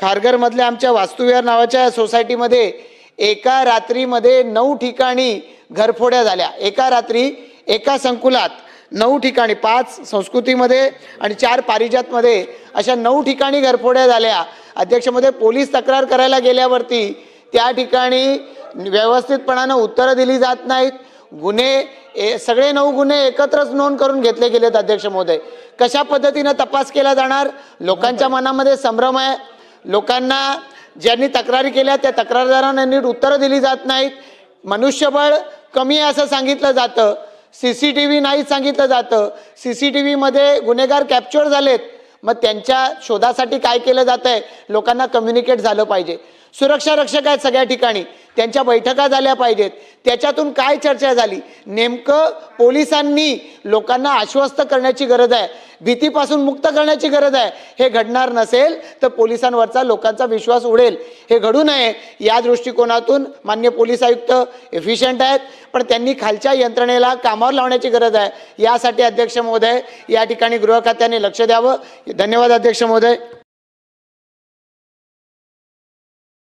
खारघरमधल्या आमच्या वास्तुविहार नावाच्या सोसायटीमध्ये एका रात्रीमध्ये 9 ठिकाणी घरफोड्या झाल्या। एका रात्री एका संकुलात 9 ठिकाणी, 5 संस्कृतीमध्ये आणि 4 पारिजातमध्ये अशा 9 ठिकाणी घरफोड्या झाल्या। अध्यक्ष महोदय, पोलीस तक्रार करायला गेल्यावरती त्या ठिकाणी व्यवस्थितपणाने उत्तरं दिली जात नाहीत। गुन्हे सगळे 9 गुन्हे एकत्रच नोंद करून घेतले गेलेत। अध्यक्ष महोदय, कशा पद्धतीने तपास केला जाणार? लोकांच्या मनामध्ये संभ्रम आहे। लोकांना ज्यांनी तक्रारी केल्या त्या तक्रारदारांना नीट उत्तरं दिली जात नाहीत। मनुष्यबळ कमी आहे असं सांगितलं जातं, CCTV नाही सांगितलं जातं। CCTV मध्ये गुन्हेगार कॅप्चर झालेत, मग त्यांच्या शोधासाठी काय केलं जातंय? लोकांना कम्युनिकेट झालं पाहिजे। सुरक्षा रक्षक आहेत सगळ्या ठिकाणी, त्यांच्या बैठका झाल्या पाहिजेत। त्याच्यातून काय चर्चा झाली? नेमकं पोलिसांनी लोकांना आश्वस्त करण्याची गरज आहे, भीतीपासून मुक्त करण्याची गरज आहे। हे घडणार नसेल तर पोलिसांवरचा लोकांचा विश्वास उडेल। हे घडू नये या दृष्टिकोनातून माननीय पोलीस आयुक्त एफिशियंट आहेत, पण त्यांनी खालच्या यंत्रणेला कामावर लावण्याची गरज आहे। यासाठी अध्यक्ष महोदय या ठिकाणी गृह खात्याने लक्ष द्यावं। धन्यवाद अध्यक्ष महोदय।